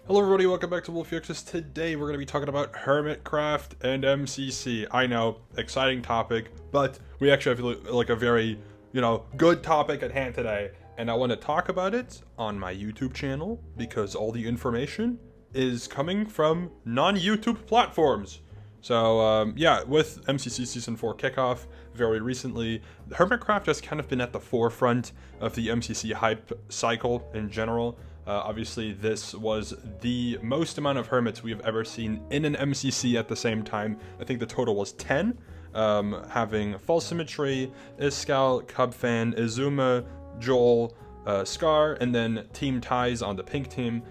Hello everybody, welcome back to Wolfeei. Today we're going to be talking about Hermitcraft and MCC. I know, exciting topic, but we actually have like a very, good topic at hand today. And I want to talk about it on my YouTube channel because all the information is coming from non-YouTube platforms. So, with MCC Season 4 kickoff very recently, Hermitcraft has kind of been at the forefront of the MCC hype cycle in general. Obviously, this was the most amount of Hermits we have ever seen in an MCC at the same time. I think the total was 10, having False Symmetry, Iskal, Cubfan, Izuma, Joel, Scar, and then Team Ties on the pink team,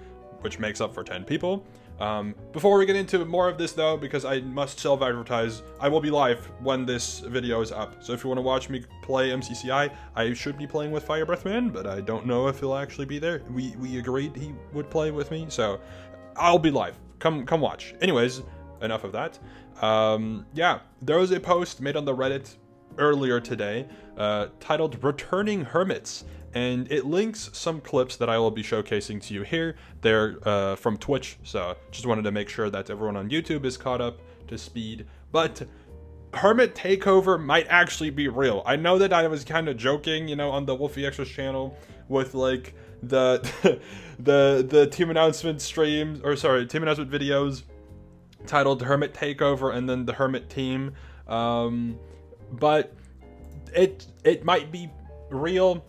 which makes up for 10 people. Before we get into more of this though, because I must self-advertise, I will be live when this video is up. So if you want to watch me play MCCI, I should be playing with Fire Breath Man, but I don't know if he'll actually be there. We agreed he would play with me, so I'll be live. Come watch. Anyways, enough of that. There was a post made on the Reddit earlier today, titled Returning Hermits. And it links some clips that I will be showcasing to you here. They're from Twitch, so just wanted to make sure that everyone on YouTube is caught up to speed. But Hermit Takeover might actually be real. I know that I was kind of joking, on the Wolfeei channel with like the the team announcement streams, team announcement videos titled Hermit Takeover and then the Hermit team. But it might be real.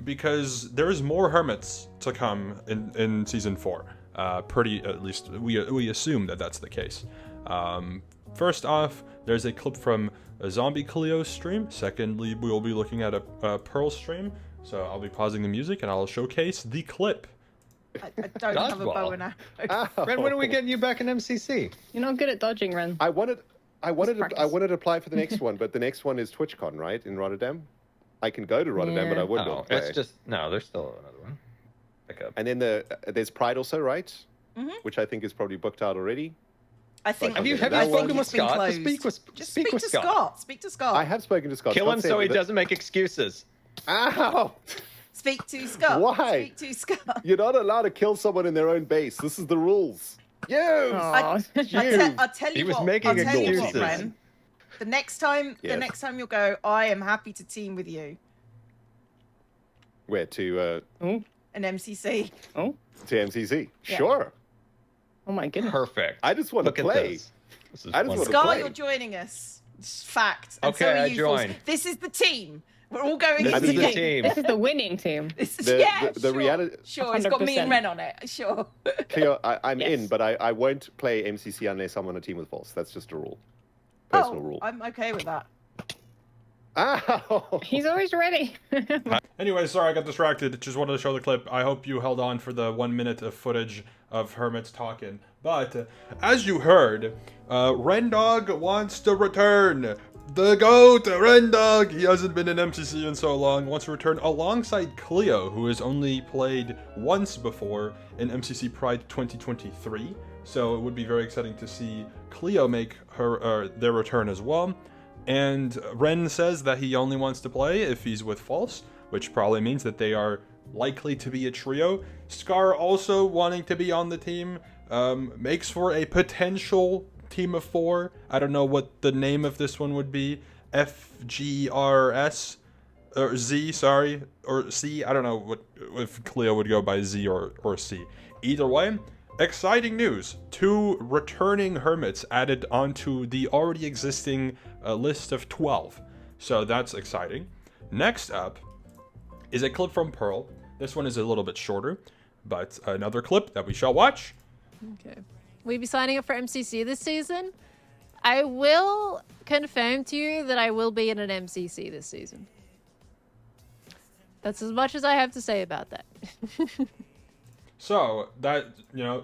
Because there's more Hermits to come in Season 4. At least we assume that that's the case. First off, there's a clip from a ZombieCleo stream. Secondly, we will be looking at a Pearl stream. So I'll be pausing the music and I'll showcase the clip. I don't have a bow and arrow. Ren, when are we getting you back in MCC? You're not good at dodging, Ren. I wanted to apply for the next one, but the next one is TwitchCon, right, in Rotterdam? I can go to Rotterdam, but I wouldn't Oh, play. it's just there's still another one. Pick up. And then there's Pride also, right? Mm-hmm. Which I think is probably booked out already. I think. Have you spoken with Scott? Just speak to Scott. Speak to Scott. I have spoken to Scott. Kill him Scott so he said doesn't make excuses. Ow! Speak to Scott. Why? Speak to Scott. You're not allowed to kill someone in their own base. This is the rules. Yes. I'll tell you He was what. making I'll tell you what, excuses. Ren. The next time you'll go, I am happy to team with you. Where to? An MCC. Oh. To MCC. Yeah. Sure. Oh my goodness. Perfect. I just want Look to at play. this. This is I just want to wonderful. Scar, play. you're joining us. It's fact. And Okay, so are I you, joined. Fools. This is the team. We're all going This into is the the game. team. This is the winning team. This is, The sure. reality. Sure, it's got me and 100%. Ren on it. Sure. Cleo, I'm Yes. in, but I won't play MCC unless I'm on a team with False. That's just a rule. Personal rule. I'm okay with that. Ow! He's always ready. Anyway, sorry I got distracted. Just wanted to show the clip. I hope you held on for the 1 minute of footage of Hermits talking. But, as you heard, Rendog wants to return. The GOAT, Rendog! He hasn't been in MCC in so long. Wants to return alongside Cleo, who has only played once before in MCC Pride 2023. So it would be very exciting to see Cleo make their return as well. And Ren says that he only wants to play if he's with False, which probably means that they are likely to be a trio. Scar also wanting to be on the team makes for a potential team of 4. I don't know what the name of this one would be. FGRS or Z, sorry, or C. I don't know what if Cleo would go by Z or C. Either way, exciting news. 2 returning Hermits added onto the already existing list of 12. So that's exciting. Next up is a clip from Pearl. This one is a little bit shorter, but another clip that we shall watch. Okay. Will you be signing up for MCC this season? I will confirm to you that I will be in an MCC this season. That's as much as I have to say about that. So, that,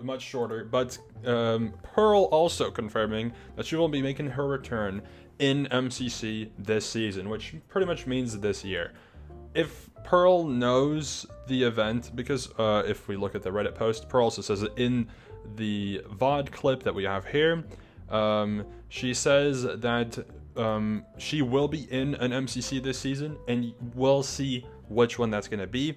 much shorter, but Pearl also confirming that she will be making her return in MCC this season, which pretty much means this year. If Pearl knows the event, because if we look at the Reddit post, Pearl also says it in the VOD clip that we have here. She says that she will be in an MCC this season, and we'll see which one that's going to be.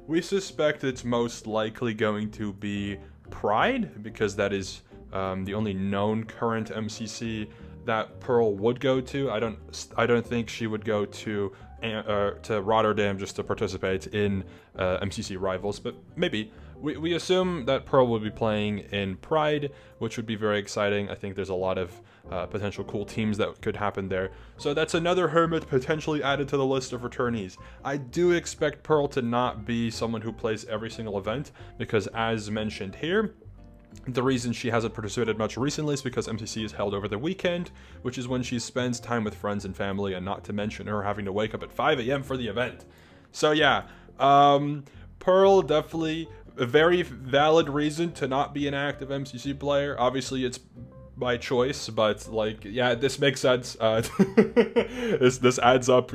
We suspect it's most likely going to be Pride, because that is the only known current MCC that Pearl would go to. I don't think she would go to Rotterdam just to participate in MCC rivals, but maybe. We assume that Pearl will be playing in Pride, which would be very exciting. I think there's a lot of potential cool teams that could happen there. So that's another Hermit potentially added to the list of returnees. I do expect Pearl to not be someone who plays every single event, because as mentioned here, the reason she hasn't participated much recently is because MCC is held over the weekend, which is when she spends time with friends and family, and not to mention her having to wake up at 5 a.m. for the event. So yeah, Pearl definitely a very valid reason to not be an active MCC player. Obviously, it's by choice, but like, yeah, this makes sense. This adds up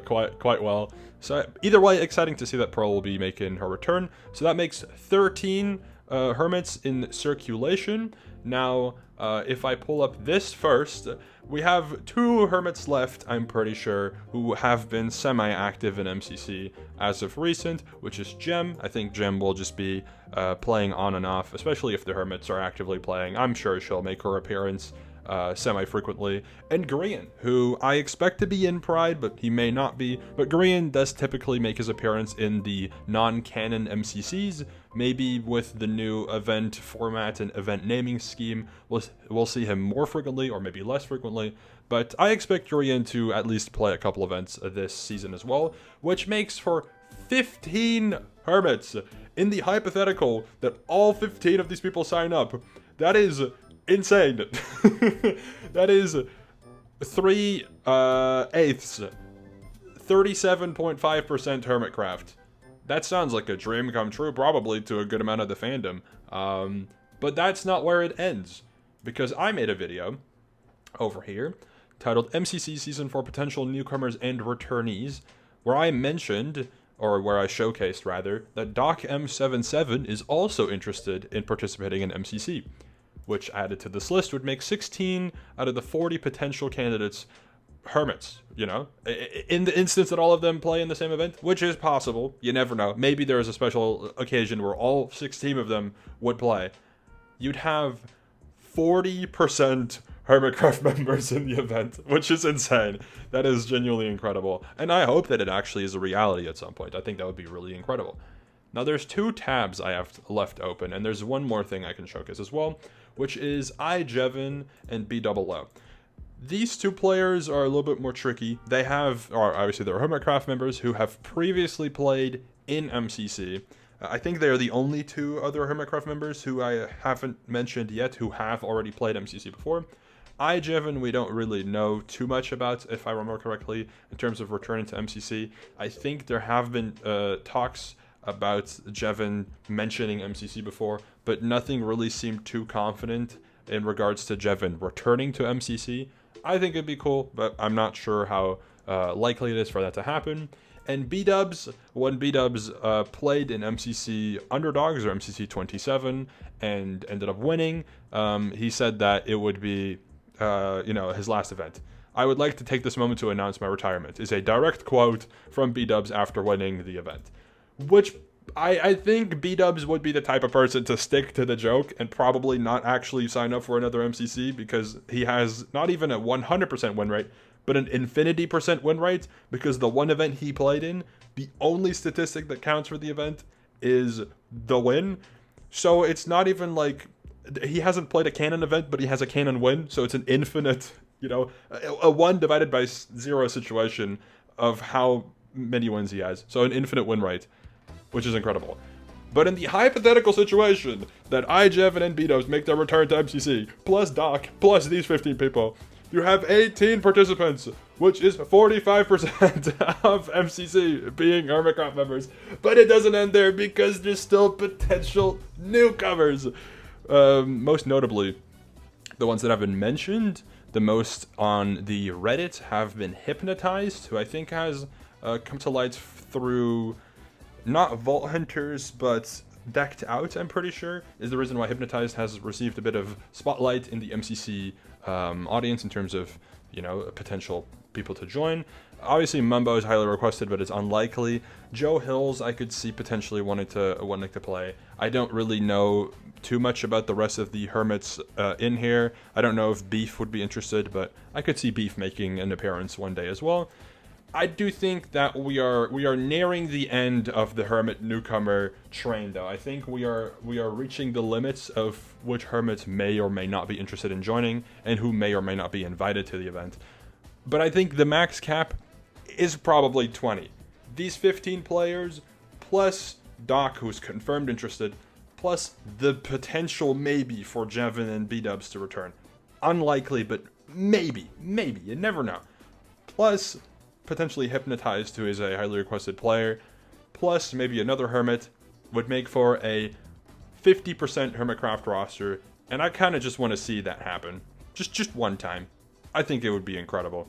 quite well. So either way, exciting to see that Pearl will be making her return. So that makes 13 Hermits in circulation. Now, if I pull up this first, we have 2 Hermits left, I'm pretty sure, who have been semi-active in MCC as of recent, which is Gem. I think Gem will just be playing on and off, especially if the Hermits are actively playing. I'm sure she'll make her appearance semi-frequently. And Grian, who I expect to be in Pride, but he may not be. But Grian does typically make his appearance in the non-canon MCCs. Maybe with the new event format and event naming scheme, we'll see him more frequently, or maybe less frequently. But I expect Grian to at least play a couple events this season as well, which makes for 15 Hermits. In the hypothetical that all 15 of these people sign up, that is insane. That is 3/8, 37.5% Hermitcraft. That sounds like a dream come true, probably to a good amount of the fandom. But that's not where it ends, because I made a video over here titled MCC Season 4 Potential Newcomers and Returnees, where I mentioned, or where I showcased rather, that Docm77 is also interested in participating in MCC, which added to this list would make 16 out of the 40 potential candidates Hermits, you know? In the instance that all of them play in the same event, which is possible, you never know. Maybe there is a special occasion where all 16 of them would play. You'd have 40% Hermitcraft members in the event, which is insane. That is genuinely incredible. And I hope that it actually is a reality at some point. I think that would be really incredible. Now there's 2 tabs I have left open, and there's one more thing I can showcase as well, which is iJevin and BOO. These 2 players are a little bit more tricky. They have, or obviously they're Hermitcraft members who have previously played in MCC. I think they are the only 2 other Hermitcraft members who I haven't mentioned yet who have already played MCC before. iJevin, we don't really know too much about, if I remember correctly, in terms of returning to MCC. I think there have been talks about Jevin mentioning MCC before, but nothing really seemed too confident in regards to Jevin returning to MCC. I think it'd be cool, but I'm not sure how likely it is for that to happen. And B-Dubs, when B-Dubs played in MCC Underdogs, or MCC 27, and ended up winning, he said that it would be, his last event. I would like to take this moment to announce my retirement, is a direct quote from B-Dubs after winning the event. Which I think B-Dubs would be the type of person to stick to the joke and probably not actually sign up for another MCC, because he has not even a 100% win rate, but an infinity % win rate, because the one event he played in, the only statistic that counts for the event is the win. So it's not even like he hasn't played a canon event, but he has a canon win, so it's an infinite, a 1 divided by 0 situation of how many wins he has. So an infinite win rate, which is incredible. But in the hypothetical situation that iJevin and B-Dubs make their return to MCC, plus Doc, plus these 15 people, you have 18 participants, which is 45% of MCC being Hermitcraft members. But it doesn't end there, because there's still potential newcomers. Most notably, the ones that have been mentioned the most on the Reddit have been Hypnotized, who I think has come to light through not Vault Hunters, but Decked Out, I'm pretty sure, is the reason why Hypnotized has received a bit of spotlight in the MCC audience in terms of, potential people to join. Obviously, Mumbo is highly requested, but it's unlikely. Joe Hills, I could see potentially wanting to play. I don't really know too much about the rest of the Hermits in here. I don't know if Beef would be interested, but I could see Beef making an appearance one day as well. I do think that we are nearing the end of the Hermit newcomer train, though. I think we are reaching the limits of which Hermits may or may not be interested in joining, and who may or may not be invited to the event. But I think the max cap is probably 20. These 15 players, plus Doc, who's confirmed interested, plus the potential maybe for Jevin and B-Dubs to return. Unlikely, but maybe, you never know. Plus potentially Hypnotized, who is a highly requested player, plus maybe another Hermit, would make for a 50% Hermitcraft roster, and I kind of just want to see that happen. Just one time. I think it would be incredible.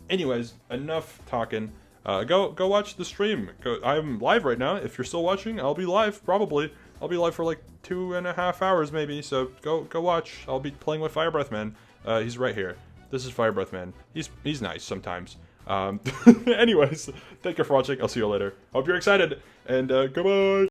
Anyways, enough talking. Go watch the stream. I'm live right now. If you're still watching, I'll be live, probably. I'll be live for like 2.5 hours maybe, so go watch. I'll be playing with Firebreath Man. He's right here. This is Firebreath Man. He's nice sometimes. Anyways, thank you for watching. I'll see you later. Hope you're excited, and goodbye!